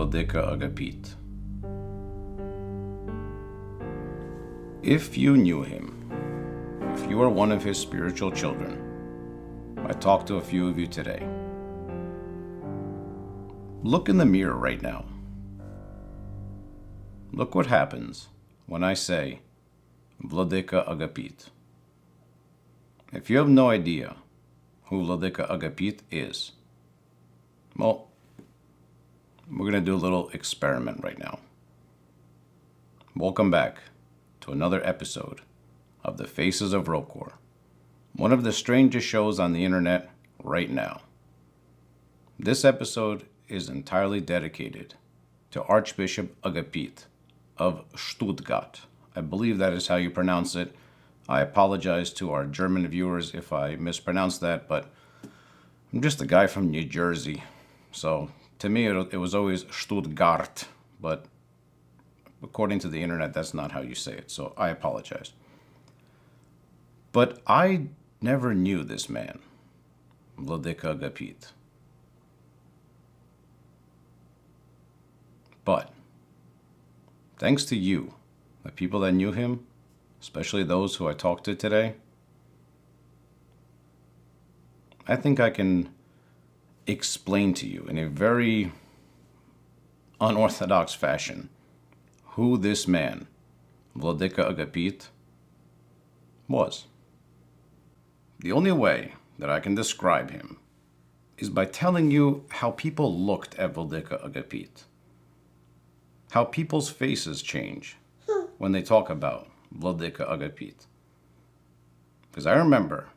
Vladyka Agapit. If you knew him, if you are one of his spiritual children, I talked to a few of you today. Look in the mirror right now. Look what happens when I say Vladyka Agapit. If you have no idea who Vladyka Agapit is, well, we're going to do a little experiment right now. Welcome back to another episode of The Faces of ROCOR, one of the strangest shows on the internet right now. This episode is entirely dedicated to Archbishop Agapit of Stuttgart. I believe that is how you pronounce it. I apologize to our German viewers if I mispronounce that, but I'm just a guy from New Jersey. So to me, it was always Stuttgart, but according to the internet, that's not how you say it. So I apologize. But I never knew this man, Vladyka Agapit. But thanks to you, the people that knew him, especially those who I talked to today, I think I can explain to you in a very unorthodox fashion who this man, Vladyka Agapit, was. The only way that I can describe him is by telling you how people looked at Vladyka Agapit, how people's faces change when they talk about Vladyka Agapit. Because I remember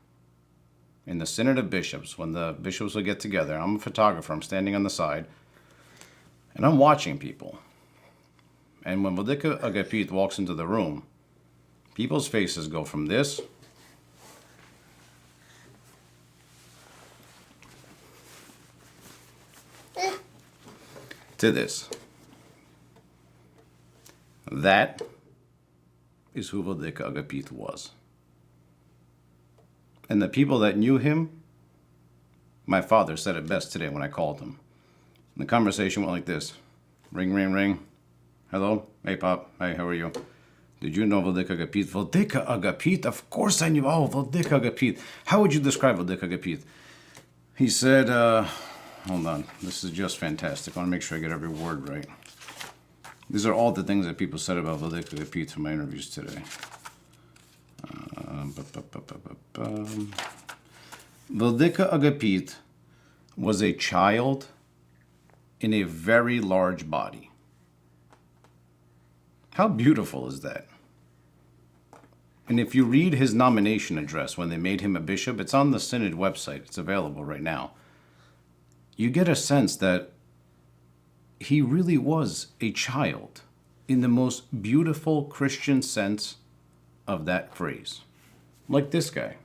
in the Synod of Bishops, when the bishops would get together, I'm a photographer, I'm standing on the side, and I'm watching people. And when Vladyka Agapit walks into the room, people's faces go from this to this. That is who Vladyka Agapit was. And the people that knew him, my father said it best today when I called him. And the conversation went like this. Ring, ring, ring. Hello? Hey, Pop. Hey, how are you? Did you know Vladyka Agapit? Vladyka Agapit? Of course I knew. Oh, Vladyka Agapit. How would you describe Vladyka Agapit? He said, hold on. This is just fantastic. I want to make sure I get every word right. These are all the things that people said about Vladyka Agapit from my interviews today. Vladyka Agapit was a child in a very large body. How beautiful is that? And if you read his nomination address when they made him a bishop, it's on the Synod website. It's available right now. You get a sense that he really was a child in the most beautiful Christian sense of that phrase. Like this guy.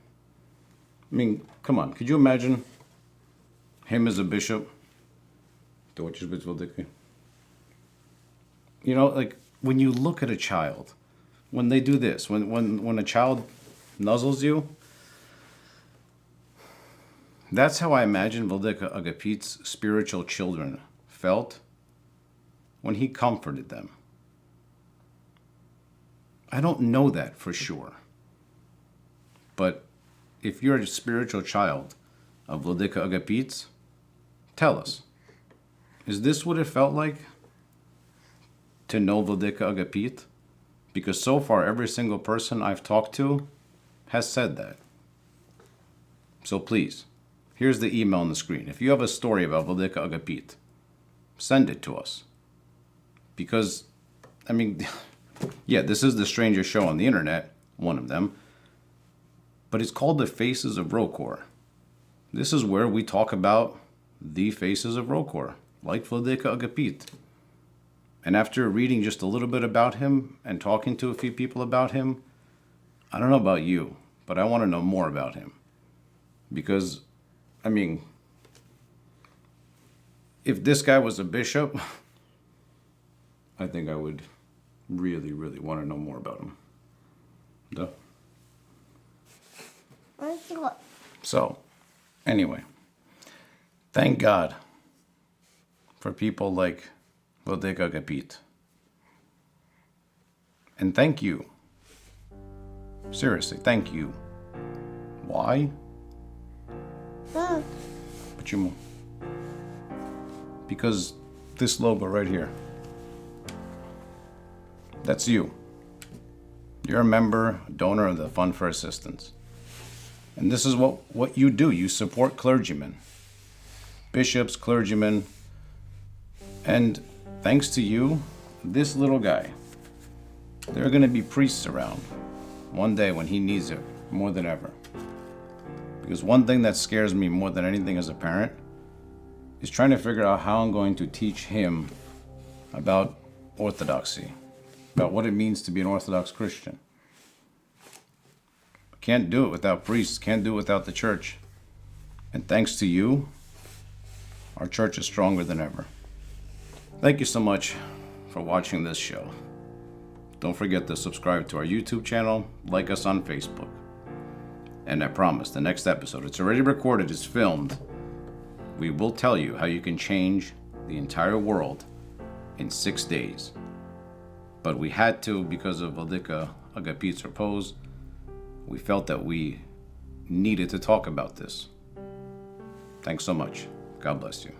I mean, come on. Could you imagine him as a bishop? You know, like when you look at a child, when they do this, when a child nuzzles you, that's how I imagine Vladyka Agapit's spiritual children felt when he comforted them. I don't know that for sure. But if you're a spiritual child of Vladyka Agapit's, tell us. Is this what it felt like to know Vladyka Agapit? Because so far, every single person I've talked to has said that. So please, here's the email on the screen. If you have a story about Vladyka Agapit, send it to us. Because, I mean, yeah, this is the strangest show on the internet, one of them. But it's called The Faces of ROCOR. This is where we talk about the faces of ROCOR, like Vladyka Agapit. And after reading just a little bit about him and talking to a few people about him, I don't know about you, but I want to know more about him. Because, I mean, if this guy was a bishop, I think I would really, really want to know more about him. Duh. So, anyway, thank God for people like Vladyka Agapit. And thank you. Seriously, thank you. Why? Почему? Because this logo right here, that's you. You're a member, a donor of the Fund for Assistance. And this is what you do. You support clergymen, bishops, clergymen. And thanks to you, this little guy, there are going to be priests around one day when he needs it more than ever. Because one thing that scares me more than anything as a parent is trying to figure out how I'm going to teach him about orthodoxy, about what it means to be an Orthodox Christian. Can't do it without priests, can't do it without the church. And thanks to you, our church is stronger than ever. Thank you so much for watching this show. Don't forget to subscribe to our YouTube channel, like us on Facebook. And I promise, the next episode, it's already recorded, it's filmed. We will tell you how you can change the entire world in 6 days. But we had to, because of Vladyka Agapit's repose, we felt that we needed to talk about this. Thanks so much. God bless you.